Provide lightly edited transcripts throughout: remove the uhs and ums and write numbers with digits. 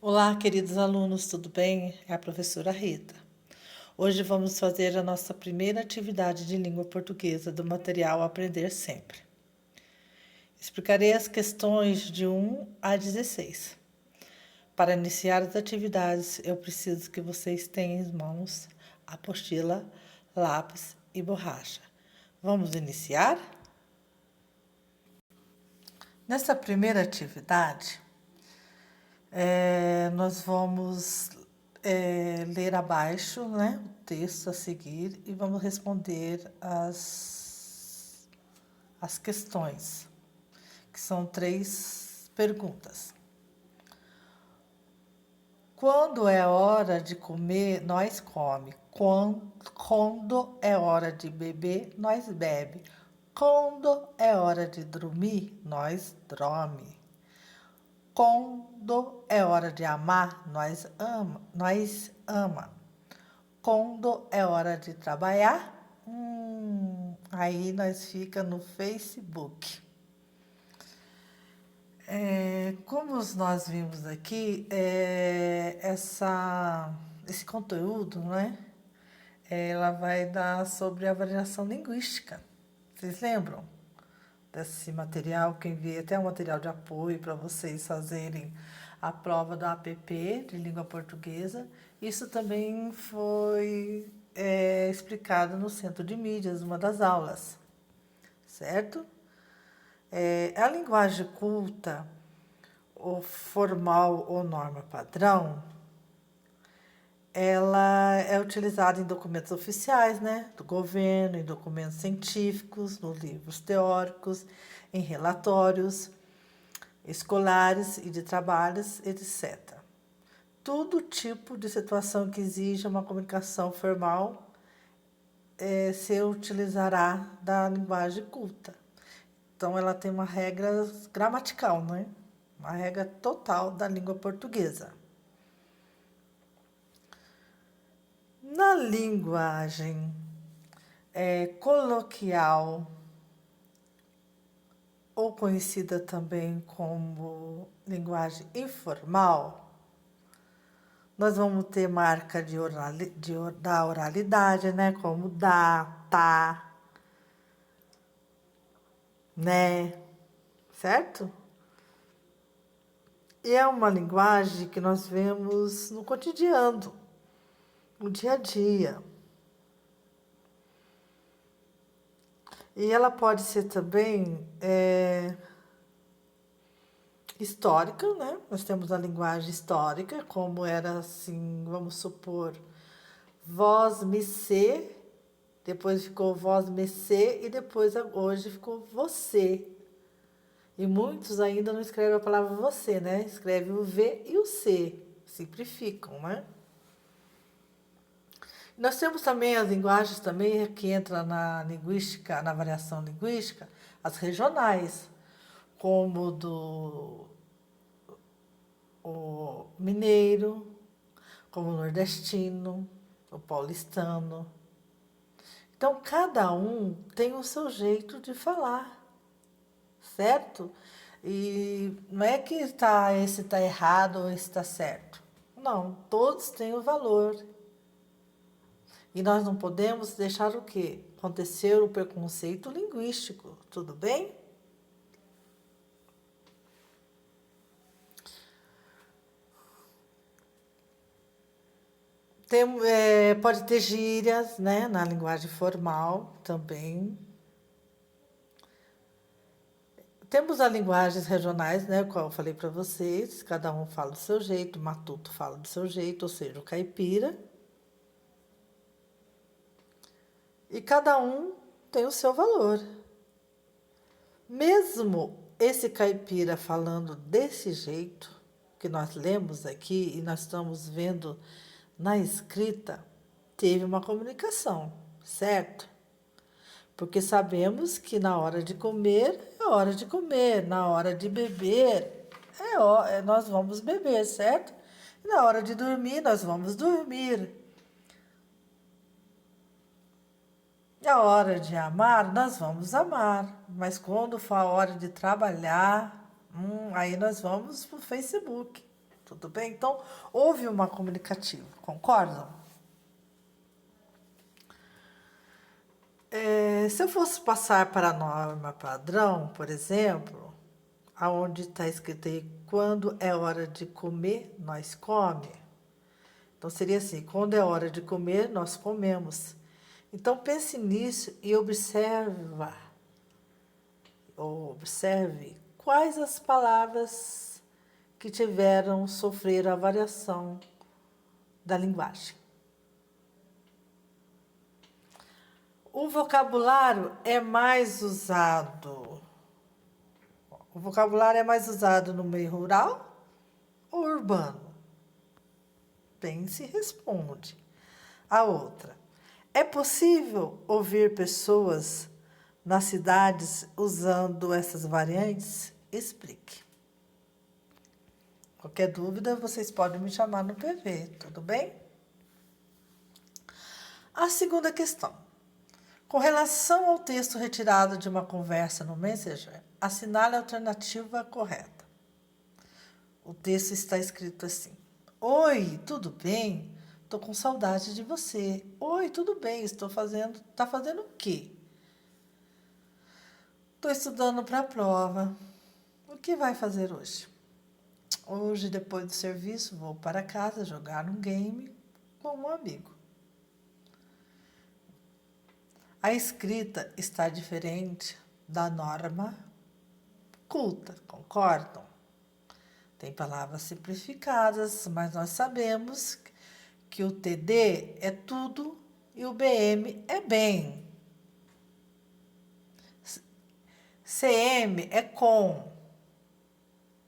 Olá, queridos alunos, tudo bem? É a professora Rita. Hoje vamos fazer a nossa primeira atividade de língua portuguesa do material Aprender Sempre. Explicarei as questões de 1 a 16. Para iniciar as atividades, eu preciso que vocês tenham em mãos apostila, lápis e borracha. Vamos iniciar? Nessa primeira atividade, nós vamos ler abaixo, né, o texto a seguir e vamos responder as questões, que são 3 perguntas. Quando é hora de comer, nós come. Quando é hora de beber, nós bebe. Quando é hora de dormir, nós dorme. Quando é hora de amar, nós ama. Quando é hora de trabalhar, aí nós fica no Facebook. Como nós vimos aqui, esse conteúdo, né? Ela vai dar sobre avaliação linguística. Vocês lembram desse material que eu enviei até um material de apoio para vocês fazerem a prova do APP de língua portuguesa? Isso também foi explicado no Centro de Mídias, uma das aulas, certo? A linguagem culta, ou formal ou norma padrão, ela é utilizada em documentos oficiais, né, do governo, em documentos científicos, nos livros teóricos, em relatórios escolares e de trabalhos, etc. Todo tipo de situação que exija uma comunicação formal se utilizará da linguagem culta. Então, ela tem uma regra gramatical, né? Uma regra total da língua portuguesa. Na linguagem coloquial, ou conhecida também como linguagem informal, nós vamos ter marca da oralidade, né? Como dá, tá, né? Certo? E é uma linguagem que nós vemos no cotidiano, no dia a dia. E ela pode ser também histórica, né? Nós temos a linguagem histórica, como era assim, vamos supor, vós me se, depois ficou vós me se e depois hoje ficou você. E muitos ainda não escrevem a palavra você, né? Escreve o V e o C, simplificam, né? Nós temos também as linguagens também que entram na linguística, na variação linguística, as regionais, como o mineiro, como o nordestino, o paulistano. Então, cada um tem o seu jeito de falar, certo? E não é que esse está errado ou esse está certo. Não, todos têm o valor. E nós não podemos deixar o quê? Acontecer o preconceito linguístico, tudo bem? Pode ter gírias, né, na linguagem formal também. Temos as linguagens regionais, né, qual eu falei para vocês, cada um fala do seu jeito, o matuto fala do seu jeito, ou seja, o caipira. E cada um tem o seu valor. Mesmo esse caipira falando desse jeito, que nós lemos aqui e nós estamos vendo na escrita, teve uma comunicação, certo? Porque sabemos que na hora de comer é hora de comer, na hora de beber nós vamos beber, certo? E na hora de dormir nós vamos dormir. E a hora de amar nós vamos amar, mas quando for a hora de trabalhar, aí nós vamos para o Facebook. Tudo bem? Então, houve uma comunicativa, concordam? Se eu fosse passar para a norma padrão, por exemplo, aonde está escrito aí, quando é hora de comer, nós come. Então, seria assim, quando é hora de comer, nós comemos. Então, pense nisso e observe quais as palavras que tiveram sofrer a variação da linguagem. O vocabulário é mais usado. O vocabulário é mais usado no meio rural ou urbano? Pense e responde. A outra. É possível ouvir pessoas nas cidades usando essas variantes? Explique. Qualquer dúvida, vocês podem me chamar no PV, tudo bem? A segunda questão. Com relação ao texto retirado de uma conversa no Messenger, assinale a alternativa correta. O texto está escrito assim: Oi, tudo bem? Estou com saudade de você. Oi, tudo bem? Tá fazendo o quê? Estou estudando para a prova. O que vai fazer hoje? Hoje, depois do serviço, vou para casa jogar um game com um amigo. A escrita está diferente da norma culta, concordam? Tem palavras simplificadas, mas nós sabemos que o TD é tudo e o BM é bem. CM é com.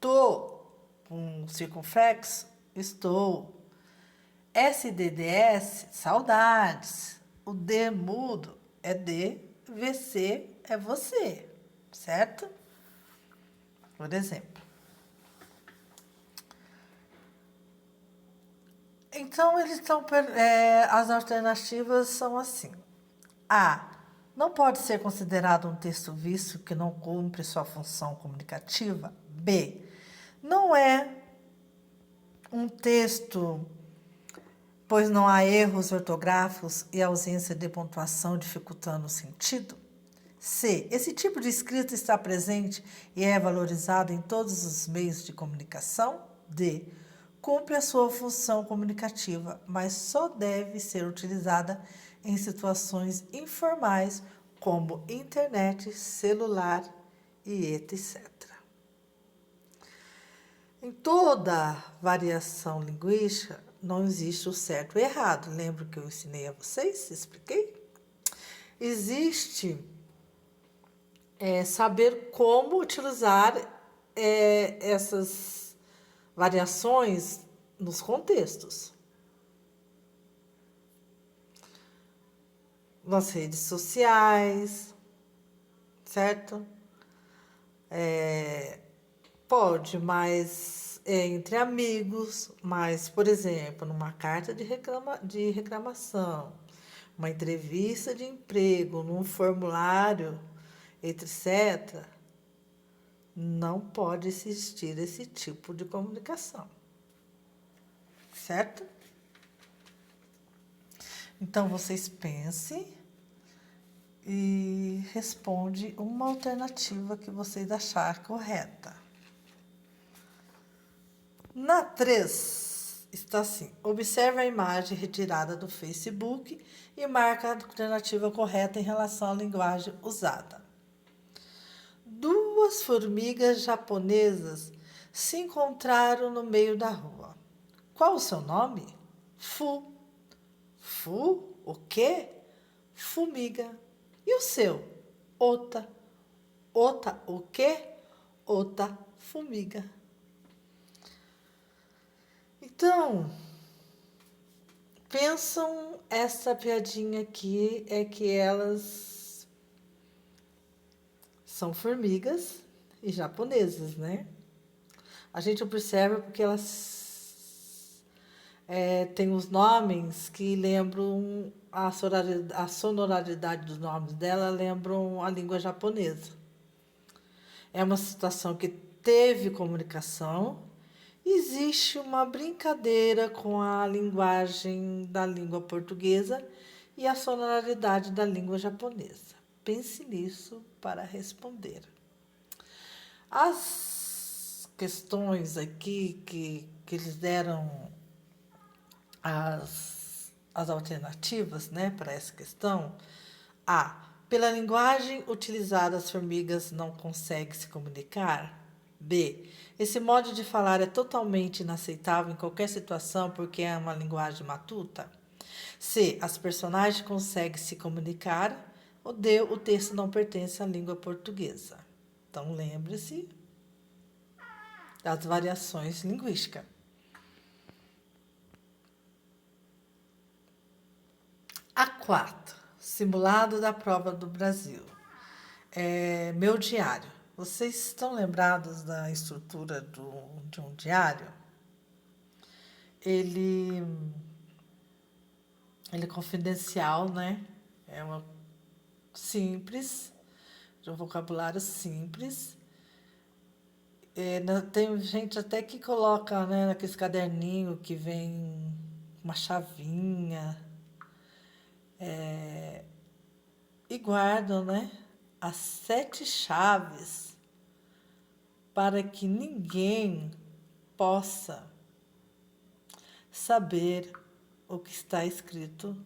Tô, com circunflexo, estou. SDDS, saudades. O D mudo é D, VC é você, certo? Por exemplo. Então, as alternativas são assim. A. Não pode ser considerado um texto visto que não cumpre sua função comunicativa. B. Não é um texto, pois não há erros ortográficos e ausência de pontuação dificultando o sentido. C. Esse tipo de escrita está presente e é valorizado em todos os meios de comunicação. D. Cumpre a sua função comunicativa, mas só deve ser utilizada em situações informais, como internet, celular e etc. Em toda variação linguística, não existe o certo e o errado. Lembra que eu ensinei a vocês? Expliquei? Existe saber como utilizar essas variações nos contextos. Nas redes sociais, certo? Pode, mas entre amigos, mas, por exemplo, numa carta de reclamação, uma entrevista de emprego, num formulário, etc., não pode existir esse tipo de comunicação. Certo? Então, vocês pensem e responde uma alternativa que vocês acharem correta. Na 3, está assim: observe a imagem retirada do Facebook e marque a alternativa correta em relação à linguagem usada. Duas formigas japonesas se encontraram no meio da rua. Qual o seu nome? Fu. Fu? O quê? Formiga. E o seu? Ota. Ota o quê? Ota formiga. Então, pensam essa piadinha aqui é que elas são formigas e japonesas, né? A gente observa porque elas têm os nomes que lembram a sonoridade dos nomes dela lembram a língua japonesa. É uma situação que teve comunicação Existe uma brincadeira com a linguagem da língua portuguesa e a sonoridade da língua japonesa. Pense nisso para responder. As questões aqui que eles deram as alternativas, né, para essa questão. A. Pela linguagem utilizada, as formigas não conseguem se comunicar. B. Esse modo de falar é totalmente inaceitável em qualquer situação porque é uma linguagem matuta. C. As personagens conseguem se comunicar. Ou D. O texto não pertence à língua portuguesa. Então, lembre-se das variações linguísticas. A4. Simulado da prova do Brasil. Meu diário. Vocês estão lembrados da estrutura de um diário? Ele é confidencial, né? É uma simples, de um vocabulário simples. Tem gente até que coloca, né, naqueles caderninho que vem uma chavinha, e guardam, né, as 7 chaves para que ninguém possa saber o que está escrito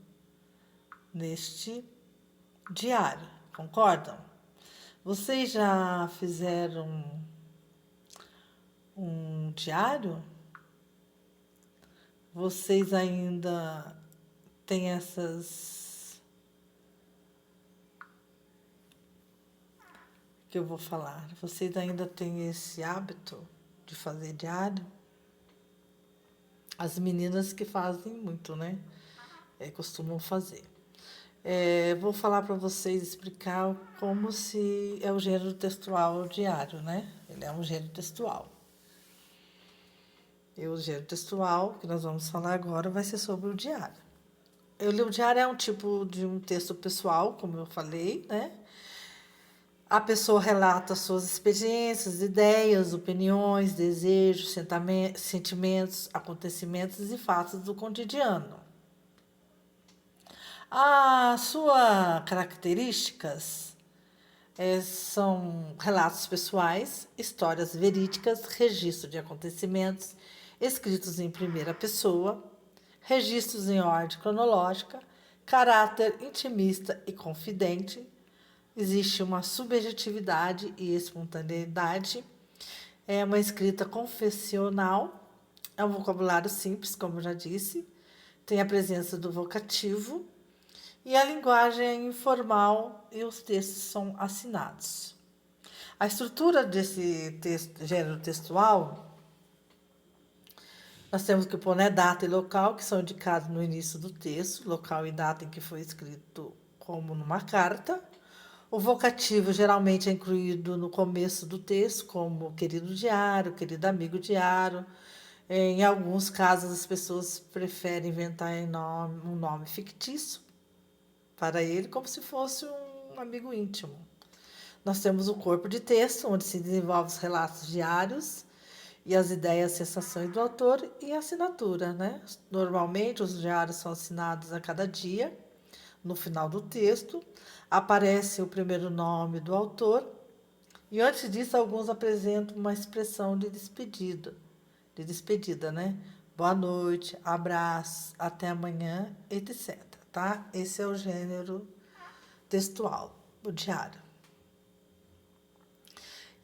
neste diário. Concordam? Vocês já fizeram um diário? Vocês ainda têm essas que eu vou falar? Vocês ainda têm esse hábito de fazer diário? As meninas que fazem muito, né? Costumam fazer. Vou falar para vocês explicar como se é o gênero textual diário, né? Ele é um gênero textual. E o gênero textual que nós vamos falar agora vai ser sobre o diário. O diário é um tipo de um texto pessoal, como eu falei, né? A pessoa relata suas experiências, ideias, opiniões, desejos, sentimentos, acontecimentos e fatos do cotidiano. As suas características são relatos pessoais, histórias verídicas, registro de acontecimentos escritos em primeira pessoa, registros em ordem cronológica, caráter intimista e confidente. Existe uma subjetividade e espontaneidade. É uma escrita confessional. É um vocabulário simples, como eu já disse. Tem a presença do vocativo. E a linguagem é informal e os textos são assinados. A estrutura desse gênero textual, nós temos que pôr, né, data e local, que são indicados no início do texto, local e data em que foi escrito como numa carta. O vocativo geralmente é incluído no começo do texto, como querido diário, querido amigo diário. Em alguns casos, as pessoas preferem inventar um nome fictício para ele, como se fosse um amigo íntimo. Nós temos o corpo de texto, onde se desenvolvem os relatos diários e as ideias, sensações do autor e a assinatura, né? Normalmente, os diários são assinados a cada dia. No final do texto, aparece o primeiro nome do autor e antes disso, alguns apresentam uma expressão de despedida, né? Boa noite, abraço, até amanhã, etc. Tá? Esse é o gênero textual, o diário.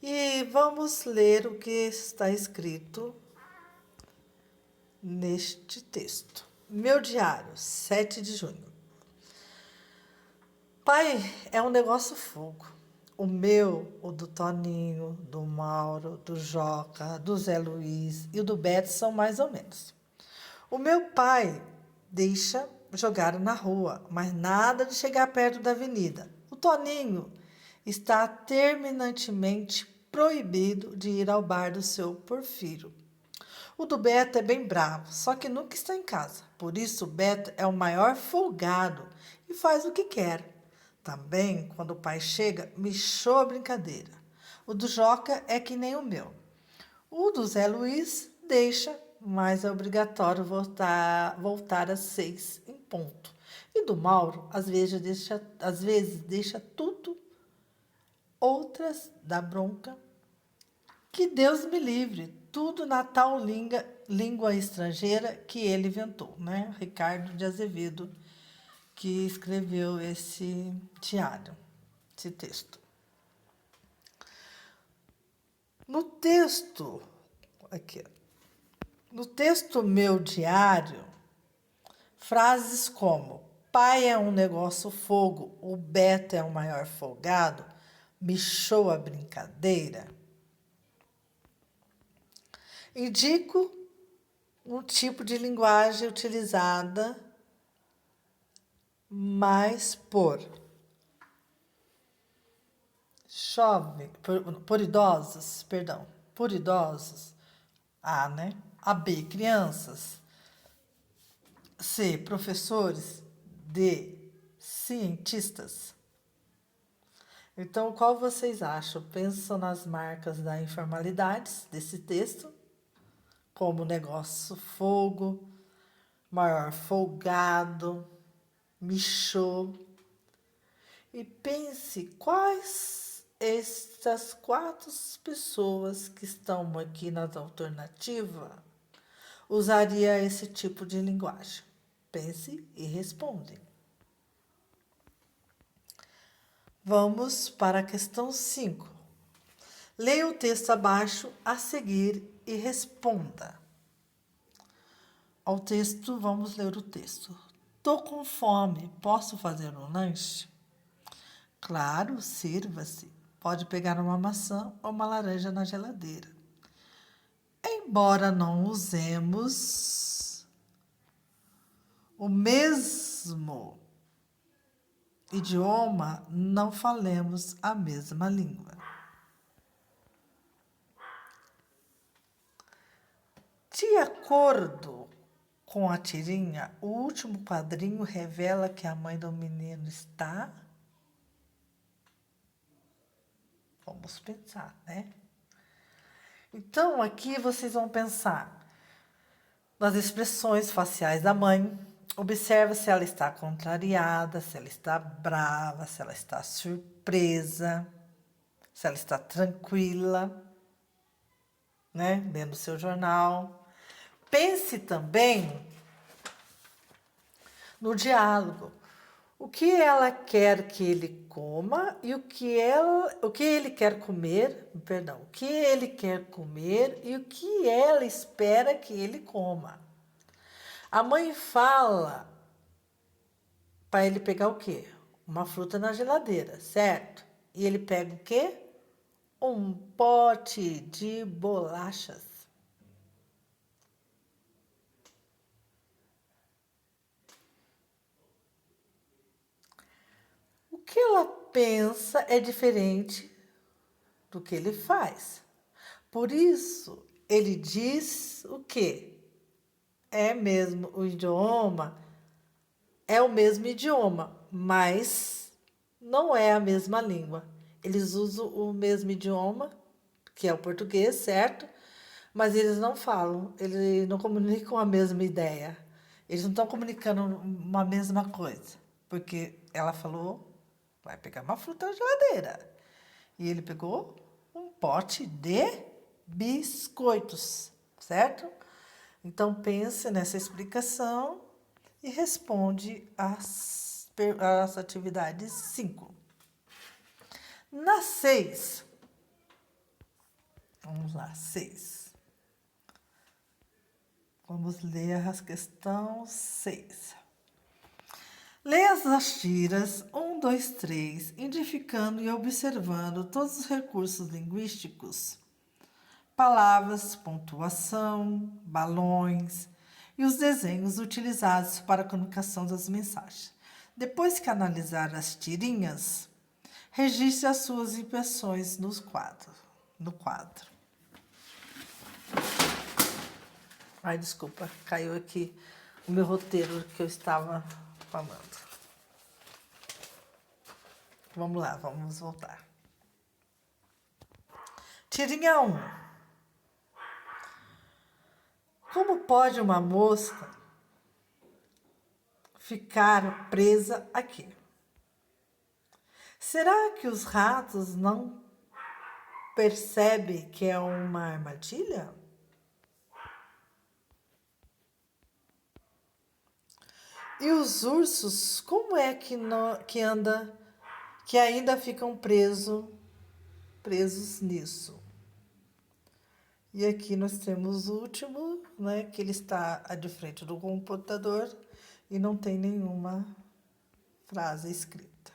E vamos ler o que está escrito neste texto. Meu diário, 7 de junho. Pai, é um negócio fogo. O meu, o do Toninho, do Mauro, do Joca, do Zé Luiz e o do Beto são mais ou menos. O meu pai deixa jogar na rua, mas nada de chegar perto da avenida. O Toninho está terminantemente proibido de ir ao bar do seu Porfírio. O do Beto é bem bravo, só que nunca está em casa. Por isso, o Beto é o maior folgado e faz o que quer. Também, quando o pai chega, me show a brincadeira. O do Joca é que nem o meu. O do Zé Luiz deixa, mas é obrigatório voltar às 6 em ponto. E do Mauro, às vezes deixa tudo, outras dá bronca. Que Deus me livre, tudo na tal língua estrangeira que ele inventou, né? Ricardo de Azevedo, que escreveu esse diário, esse texto. No texto, aqui, no texto meu diário, frases como pai é um negócio fogo, o Beto é o maior folgado, bichou a brincadeira, indico um tipo de linguagem utilizada mais por idosos, A, né? A, B, crianças, C, professores, D, cientistas. Então, qual vocês acham? Pensam nas marcas da informalidade desse texto, como negócio fogo, maior folgado, michô. E pense quais estas 4 pessoas que estão aqui na alternativa usaria esse tipo de linguagem. Pense e responde. Vamos para a questão 5. Leia o texto abaixo a seguir e responda. Ao texto, vamos ler o texto. Tô com fome, posso fazer um lanche? Claro, sirva-se. Pode pegar uma maçã ou uma laranja na geladeira. Embora não usemos o mesmo idioma, não falemos a mesma língua. De acordo com a tirinha, o último quadrinho revela que a mãe do menino está... Vamos pensar, né? Então, aqui vocês vão pensar nas expressões faciais da mãe. Observa se ela está contrariada, se ela está brava, se ela está surpresa, se ela está tranquila, né? Lendo seu jornal. Pense também no diálogo. O que ela quer que ele coma e o que ele quer comer, o que ele quer comer e o que ela espera que ele coma. A mãe fala para ele pegar o quê? Uma fruta na geladeira, certo? E ele pega o quê? Um pote de bolachas. O que ela pensa é diferente do que ele faz. Por isso, ele diz o quê? É mesmo o idioma, é o mesmo idioma, mas não é a mesma língua. Eles usam o mesmo idioma, que é o português, certo? Mas eles não falam, eles não comunicam a mesma ideia. Eles não estão comunicando uma mesma coisa. Porque ela falou, vai pegar uma fruta na geladeira. E ele pegou um pote de biscoitos, certo? Então, pense nessa explicação e responde as atividades 5. Na 6, vamos lá, 6. Vamos ler a questão 6. Leia as tiras 1, 2, 3, identificando e observando todos os recursos linguísticos, palavras, pontuação, balões e os desenhos utilizados para a comunicação das mensagens. Depois que analisar as tirinhas, registre as suas impressões no quadro. Ai, desculpa, caiu aqui o meu roteiro que eu estava falando. Vamos lá, vamos voltar. Tirinha 1. Como pode uma mosca ficar presa aqui? Será que os ratos não percebem que é uma armadilha? E os ursos, como é que, que ainda ficam presos nisso? E aqui nós temos o último, né, que ele está de frente do computador e não tem nenhuma frase escrita.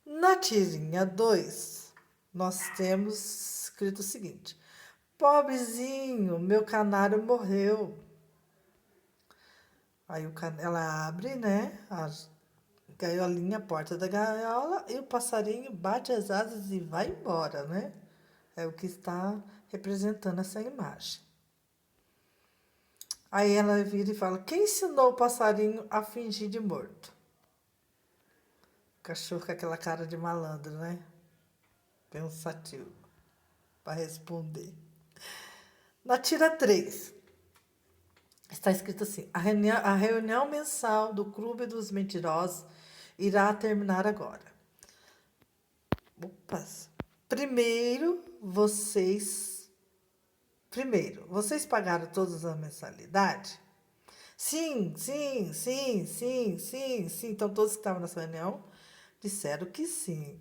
Na tirinha 2, nós temos escrito o seguinte: pobrezinho, meu canário morreu. Aí ela abre, né, a gaiolinha, a porta da gaiola, e o passarinho bate as asas e vai embora, né? É o que está representando essa imagem. Aí ela vira e fala: quem ensinou o passarinho a fingir de morto? O cachorro com aquela cara de malandro, né? Pensativo, para responder. Na tira 3, está escrito assim: a reunião mensal do Clube dos Mentirosos irá terminar agora. Opas. Primeiro, vocês pagaram todas as mensalidades? Sim, sim, sim, sim, sim, sim. Então, todos que estavam nessa reunião disseram que sim.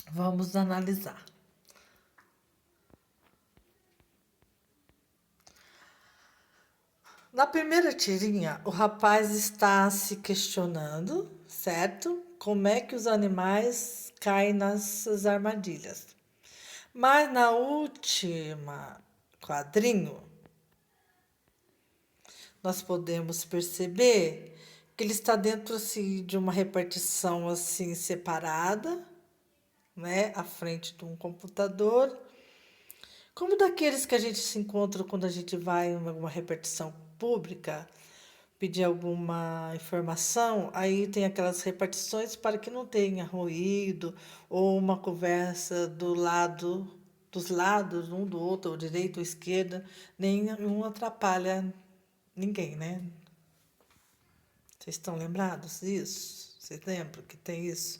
Vamos analisar. Na primeira tirinha, o rapaz está se questionando, certo? Como é que os animais caem nessas armadilhas. Mas na última quadrinho, nós podemos perceber que ele está dentro assim, de uma repartição assim separada, né, à frente de um computador, como daqueles que a gente se encontra quando a gente vai em alguma repartição pública, pedir alguma informação, aí tem aquelas repartições para que não tenha ruído ou uma conversa dos lados, um do outro, ou direita ou esquerda, nenhum atrapalha ninguém, né? Vocês estão lembrados disso? Vocês lembram que tem isso?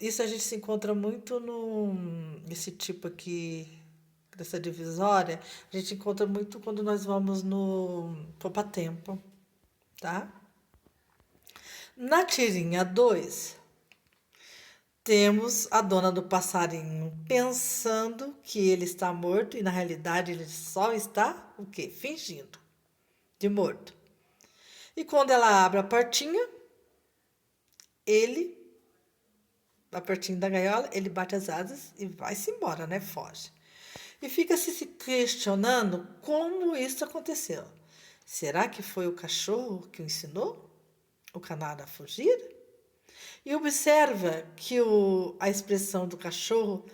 Isso a gente se encontra muito nesse tipo aqui, dessa divisória, a gente encontra muito quando nós vamos no Poupa-Tempo, tá? Na tirinha 2, temos a dona do passarinho pensando que ele está morto e na realidade ele só está o quê? Fingindo de morto. E quando ela abre a portinha, a portinha da gaiola, ele bate as asas e vai-se embora, né? Foge. E fica se questionando como isso aconteceu. Será que foi o cachorro que o ensinou o canário a fugir? E observa que a expressão do cachorro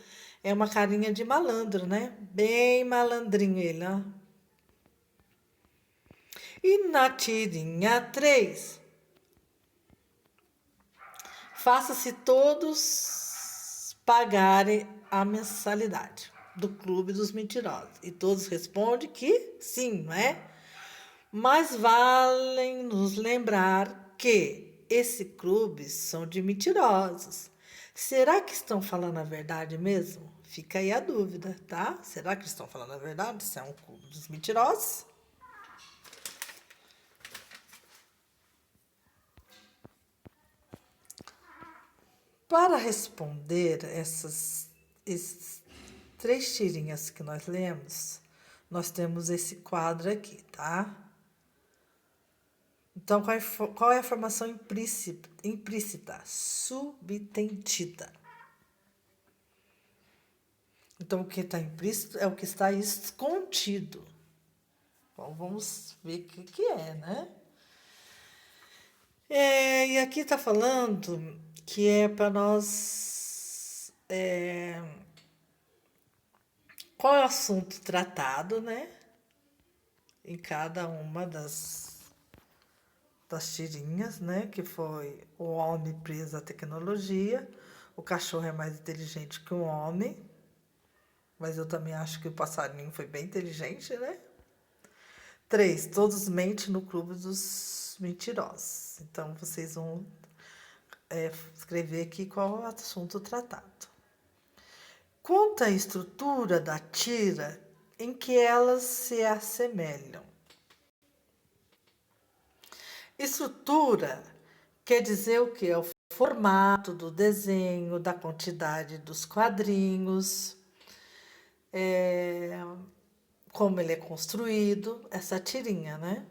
é uma carinha de malandro, né? Bem malandrinho ele, ó. E na tirinha 3, faça-se todos pagarem a mensalidade do Clube dos Mentirosos. E todos respondem que sim, não é? Mas vale nos lembrar que esse clube são de mentirosos. Será que estão falando a verdade mesmo? Fica aí a dúvida, tá? Será que estão falando a verdade? Se é um clube dos mentirosos? Para responder esses 3 tirinhas que nós lemos, nós temos esse quadro aqui, tá? Então, qual é a formação implícita? Subtendida. Então, o que está implícito é o que está escondido. Bom, vamos ver o que é, né? E aqui está falando que é para nós. Qual é o assunto tratado, né? Em cada uma das tirinhas, né? Que foi o homem preso à tecnologia, o cachorro é mais inteligente que o homem, mas eu também acho que o passarinho foi bem inteligente, né? 3, todos mentem no clube dos mentirosos. Então, vocês vão escrever aqui qual é o assunto tratado. Conta a estrutura da tira em que elas se assemelham. Estrutura quer dizer o que? É o formato do desenho, da quantidade dos quadrinhos, como ele é construído, essa tirinha, né?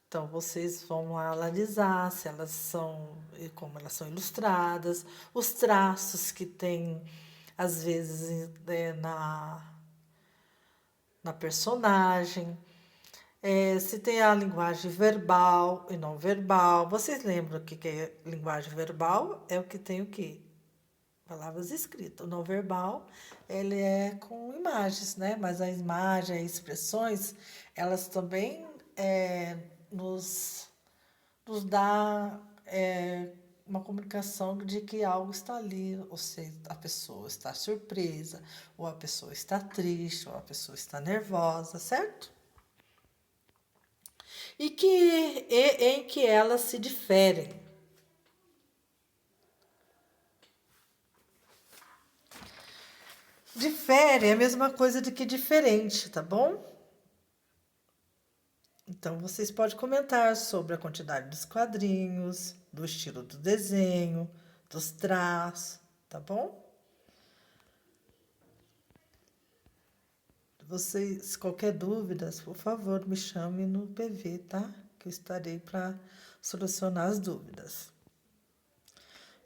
Então, vocês vão analisar se elas são, como elas são ilustradas, os traços que tem, às vezes, na personagem, se tem a linguagem verbal e não verbal. Vocês lembram o que é linguagem verbal? É o que tem o quê? Palavras escritas. O não verbal, ele é com imagens, né? Mas a imagem, as expressões, elas também nos dá uma comunicação de que algo está ali, ou seja, a pessoa está surpresa, ou a pessoa está triste, ou a pessoa está nervosa, certo? Em que elas se diferem. Difere é a mesma coisa de que diferente, tá bom? Então, vocês podem comentar sobre a quantidade dos quadrinhos, do estilo do desenho, dos traços, tá bom? Vocês, qualquer dúvida, por favor, me chame no PV, tá? Que eu estarei para solucionar as dúvidas.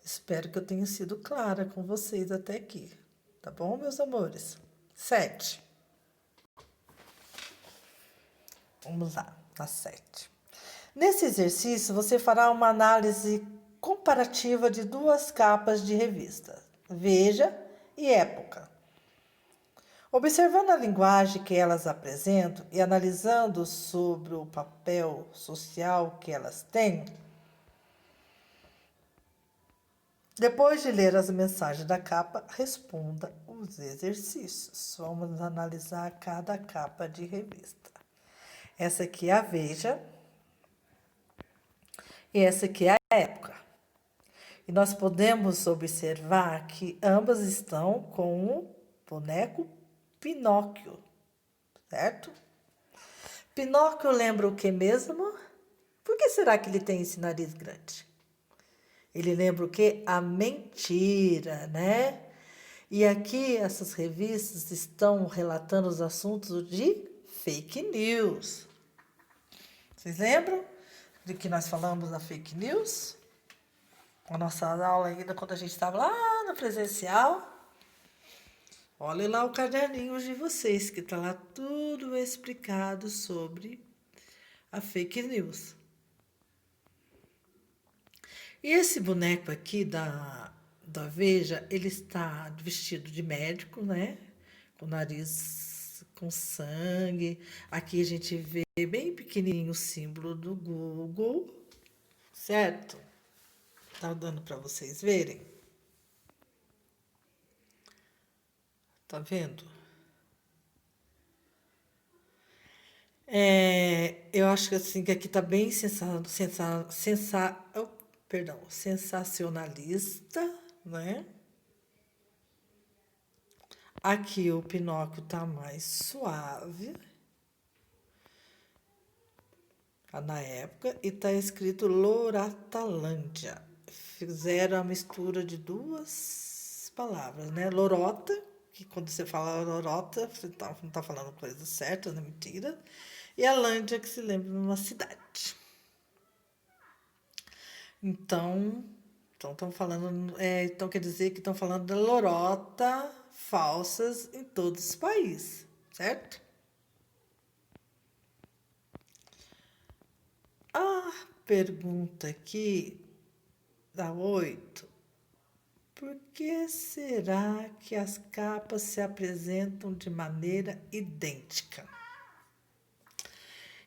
Espero que eu tenha sido clara com vocês até aqui, tá bom, meus amores? 7. Vamos lá, na 7. Nesse exercício, você fará uma análise comparativa de duas capas de revista, Veja e Época. Observando a linguagem que elas apresentam e analisando sobre o papel social que elas têm, depois de ler as mensagens da capa, responda os exercícios. Vamos analisar cada capa de revista. Essa aqui é a Veja e essa aqui é a Época. E nós podemos observar que ambas estão com o boneco Pinóquio, certo? Pinóquio lembra o que mesmo? Por que será que ele tem esse nariz grande? Ele lembra o quê? A mentira, né? E aqui essas revistas estão relatando os assuntos de fake news. Vocês lembram de que nós falamos da fake news? A nossa aula ainda quando a gente estava lá no presencial. Olhem lá o caderninho de vocês, que está lá tudo explicado sobre a fake news. E esse boneco aqui da Veja, ele está vestido de médico, né? Com o nariz com sangue. Aqui a gente vê bem pequenininho o símbolo do Google, certo? Tá dando para vocês verem? Tá vendo? Eu acho que assim que aqui tá bem sensacionalista, né? Aqui o Pinóquio tá mais suave, na época, e tá escrito Loratalândia. Fizeram a mistura de duas palavras, né? Lorota, que quando você fala lorota, você não tá falando coisa certa, não é mentira. E a Lândia, que se lembra de uma cidade. Então estão falando, então quer dizer que estão falando da lorota falsas em todos os países, certo? pergunta aqui da 8. Por que será que as capas se apresentam de maneira idêntica?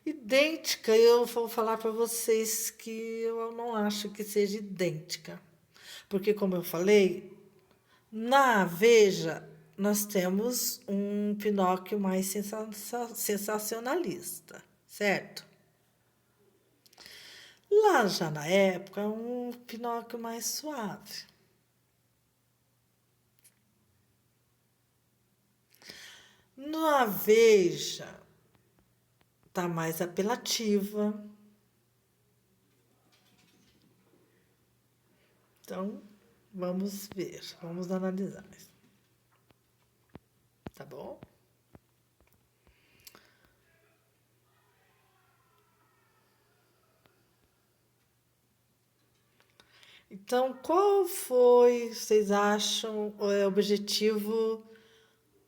Idêntica, eu vou falar para vocês que eu não acho que seja idêntica. Porque, como eu falei, na Veja nós temos um Pinóquio mais sensacionalista, certo? Lá já na época, um Pinóquio mais suave. Na Veja, tá mais apelativa. Então, vamos ver, vamos analisar. Tá bom? Então, qual foi, vocês acham, o objetivo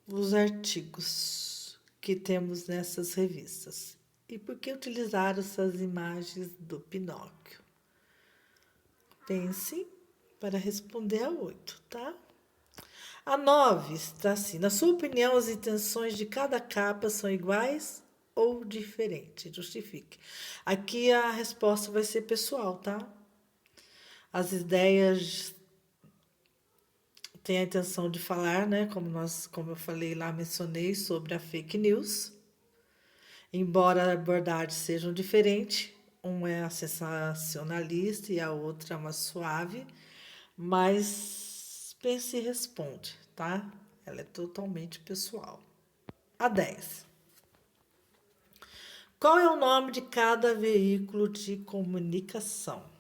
dos artigos que temos nessas revistas? E por que utilizar essas imagens do Pinóquio? Pense para responder a 8, tá? A 9 está assim. Na sua opinião, as intenções de cada capa são iguais ou diferentes? Justifique. Aqui a resposta vai ser pessoal, tá? As ideias têm a intenção de falar, né? Como eu falei lá, mencionei sobre a fake news. Embora as abordagens sejam diferentes, uma é a sensacionalista e a outra é uma suave, mas pense e responde, tá? Ela é totalmente pessoal. A 10. Qual é o nome de cada veículo de comunicação?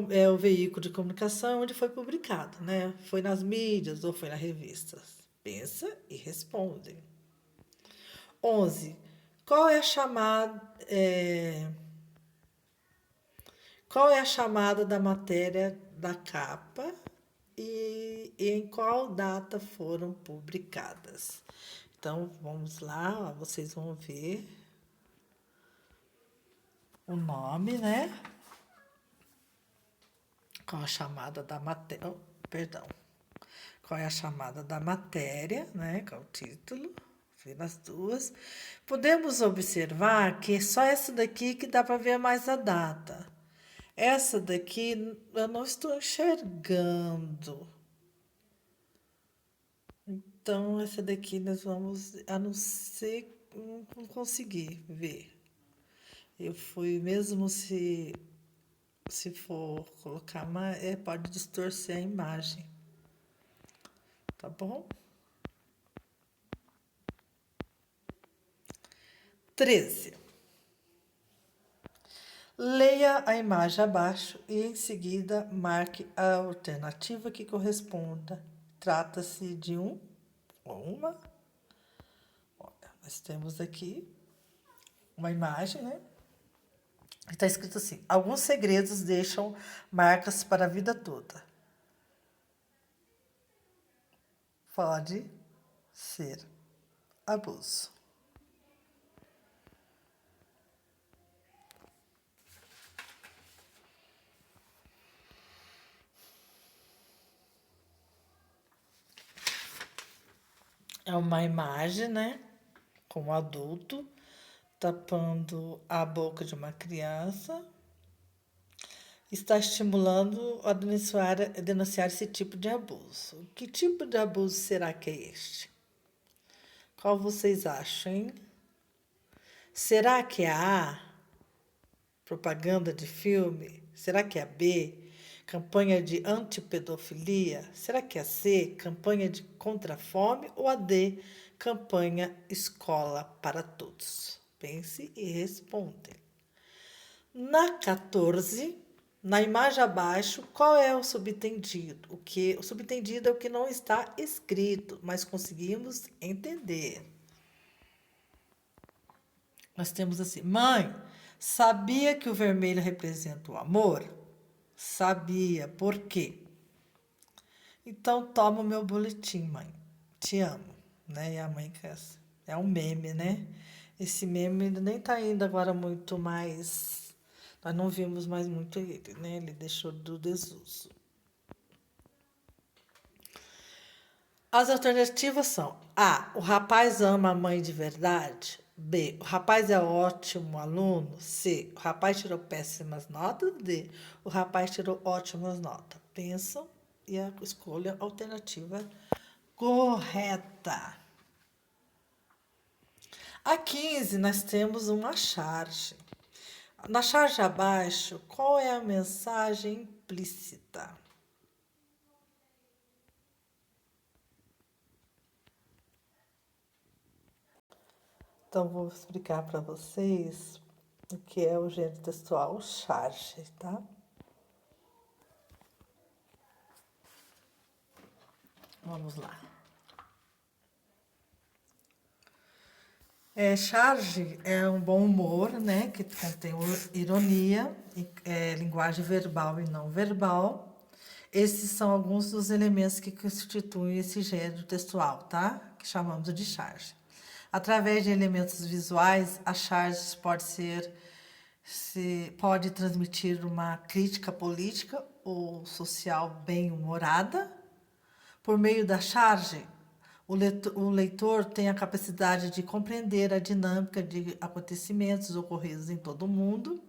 É o veículo de comunicação onde foi publicado, né? Foi nas mídias ou foi nas revistas? Pensa e responde. 11. Qual é a chamada, qual é a chamada da matéria da capa e em qual data foram publicadas? Então, vamos lá, ó, vocês vão ver o nome, né? Qual a chamada da matéria, perdão. Qual é a chamada da matéria, né? Qual é o título? Nas duas. Podemos observar que é só essa daqui que dá para ver mais a data. Essa daqui eu não estou enxergando. Então, essa daqui nós vamos, a não ser, não consegui ver. Eu fui, mesmo se for colocar mais, pode distorcer a imagem. Tá bom? 13. Leia a imagem abaixo e, em seguida, marque a alternativa que corresponda. Trata-se de um ou uma. Olha, nós temos aqui uma imagem, né? Está escrito assim: alguns segredos deixam marcas para a vida toda. Pode ser abuso. É uma imagem, né? Com um adulto tapando a boca de uma criança. Está estimulando a denunciar esse tipo de abuso. Que tipo de abuso será que é este? Qual vocês acham, hein? Será que é a A, propaganda de filme? Será que é a B, campanha de antipedofilia? Será que é a C, campanha de contra a fome? Ou a D, campanha Escola para Todos? Pense e responda. Na 14, na imagem abaixo, qual é o subtendido? O subtendido é o que não está escrito, mas conseguimos entender. Nós temos assim: mãe, sabia que o vermelho representa o amor? Sabia. Por quê? Então toma o meu boletim, mãe. Te amo. Né? E a mãe quer. É um meme, né? Esse meme nem está indo agora muito mais Nós não vimos mais muito ele, né? Ele deixou do desuso. As alternativas são: A. O rapaz ama a mãe de verdade. B. O rapaz é ótimo aluno. C. O rapaz tirou péssimas notas. D. O rapaz tirou ótimas notas. Pensam e a escolha a alternativa correta. A 15, nós temos uma charge. Na charge abaixo, qual é a mensagem implícita? Então, vou explicar para vocês o que é o gênero textual charge, tá? Vamos lá. Charge é um bom humor, né? Que contém ironia, linguagem verbal e não verbal. Esses são alguns dos elementos que constituem esse gênero textual, tá? Que chamamos de charge. Através de elementos visuais, a charge pode transmitir uma crítica política ou social bem-humorada. Por meio da charge, o leitor tem a capacidade de compreender a dinâmica de acontecimentos ocorridos em todo o mundo.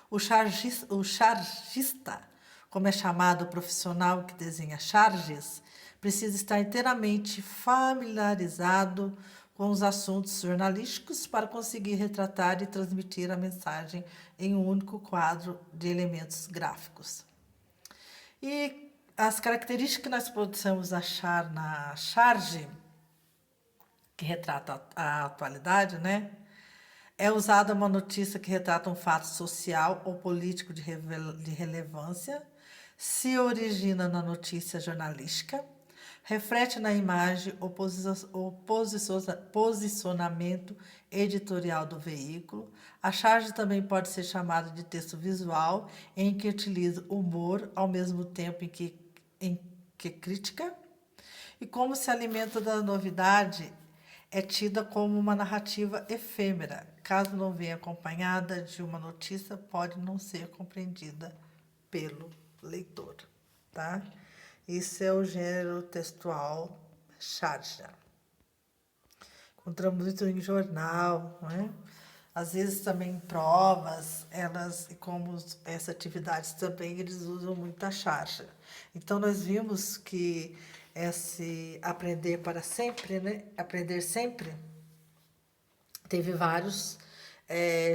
O chargista, como é chamado o profissional que desenha charges, precisa estar inteiramente familiarizado com os assuntos jornalísticos para conseguir retratar e transmitir a mensagem em um único quadro de elementos gráficos. E as características que nós podemos achar na charge, que retrata a atualidade, né? É usada uma notícia que retrata um fato social ou político de relevância, se origina na notícia jornalística, reflete na imagem o posicionamento editorial do veículo. A charge também pode ser chamada de texto visual, em que utiliza humor ao mesmo tempo em que crítica. E como se alimenta da novidade, é tida como uma narrativa efêmera. Caso não venha acompanhada de uma notícia, pode não ser compreendida pelo leitor, tá? Isso é o gênero textual charge. Encontramos isso em jornal, né? Às vezes também em provas, e como essas atividades também, eles usam muito a charge. Então, nós vimos que esse aprender para sempre, né? Aprender sempre, teve vários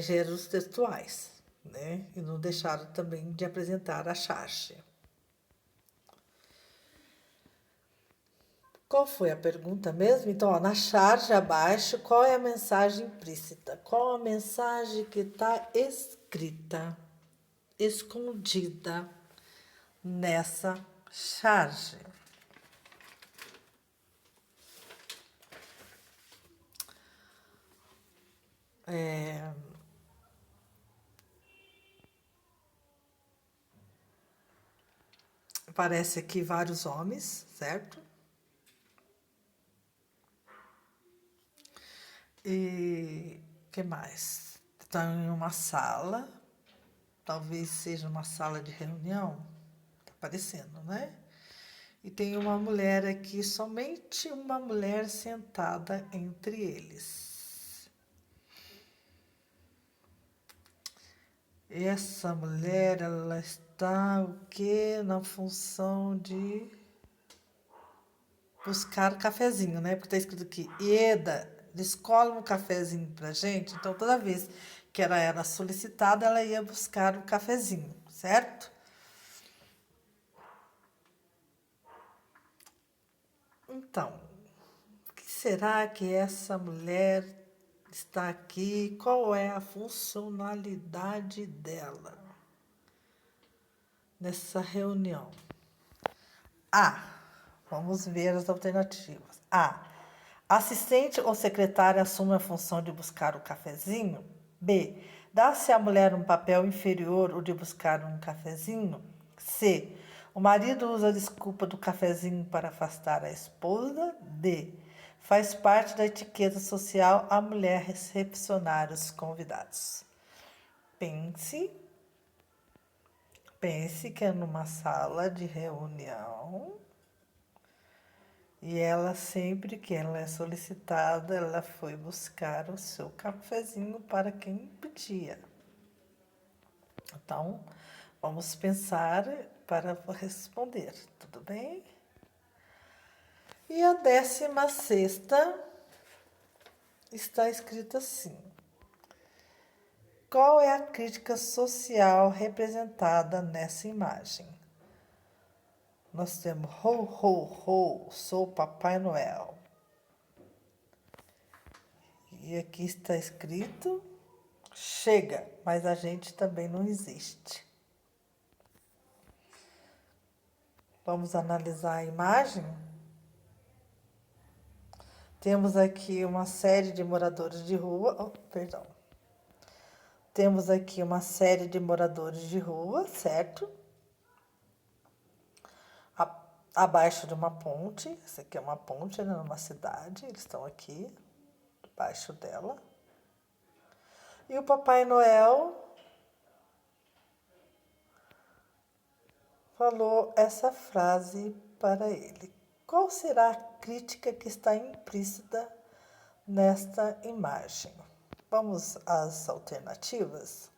gêneros textuais, né? E não deixaram também de apresentar a charge. Qual foi a pergunta mesmo? Então, ó, na charge abaixo, qual é a mensagem implícita? Qual a mensagem que está escrita, escondida nessa charge? Aparece aqui vários homens, certo? E o que mais? Estão em uma sala, talvez seja uma sala de reunião, tá aparecendo, né? E tem uma mulher aqui, somente uma mulher sentada entre eles. E essa mulher, ela está o quê? Na função de buscar cafezinho, né? Porque está escrito aqui, Ieda, descola um cafezinho pra gente. Então, toda vez que ela era solicitada, ela ia buscar o cafezinho, certo? Então, o que será que essa mulher está aqui? Qual é a funcionalidade dela nessa reunião? A. Vamos ver as alternativas. A. Assistente ou secretária assume a função de buscar o cafezinho? B. Dá-se à mulher um papel inferior o de buscar um cafezinho? C. O marido usa a desculpa do cafezinho para afastar a esposa? D. Faz parte da etiqueta social a mulher recepcionar os convidados. Pense Pense que é numa sala de reunião e ela, sempre que ela é solicitada, ela foi buscar o seu cafezinho para quem pedia. Então, vamos pensar para responder, tudo bem? E a 16ª está escrita assim: qual é a crítica social representada nessa imagem? Nós temos ho, ho, ho, sou Papai Noel. E aqui está escrito chega, mas a gente também não existe. Vamos analisar a imagem? Temos aqui uma série de moradores de rua. Oh, perdão. Temos aqui uma série de moradores de rua, certo? Abaixo de uma ponte. Essa aqui é uma ponte, né, numa cidade. Eles estão aqui, abaixo dela. E o Papai Noel falou essa frase para ele. Qual será a crítica que está implícita nesta imagem? Vamos às alternativas.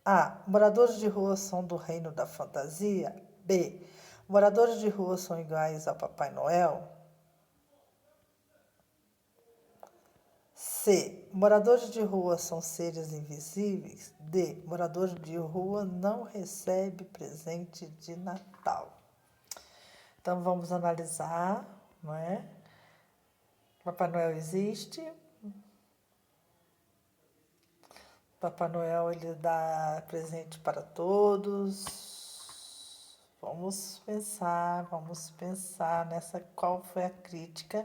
A. Moradores de rua são do reino da fantasia. B. Moradores de rua são iguais ao Papai Noel. C. Moradores de rua são seres invisíveis. D. Morador de rua não recebe presente de Natal. Então vamos analisar, não é? Papai Noel existe. Papai Noel ele dá presente para todos. Vamos pensar nessa qual foi a crítica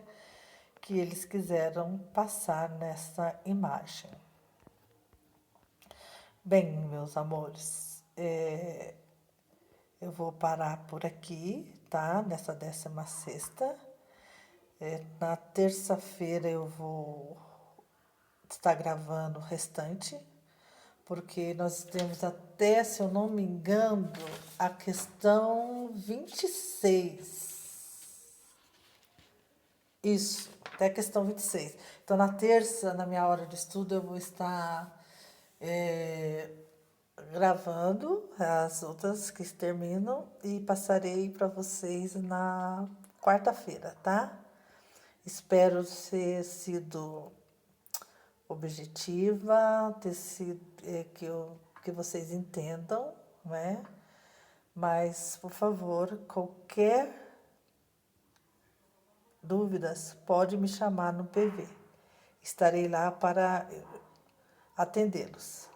que eles quiseram passar nessa imagem. Bem, meus amores, eu vou parar por aqui, tá? Nessa 16ª. Na terça-feira eu vou estar gravando o restante, porque nós temos até, se eu não me engano, a questão 26. Isso, até a questão 26. Então, na terça, na minha hora de estudo, eu vou estar gravando as outras que terminam e passarei para vocês na quarta-feira, tá? Espero ter sido objetiva, ter sido, que vocês entendam, né? Mas, por favor, qualquer dúvidas, pode me chamar no PV. Estarei lá para atendê-los.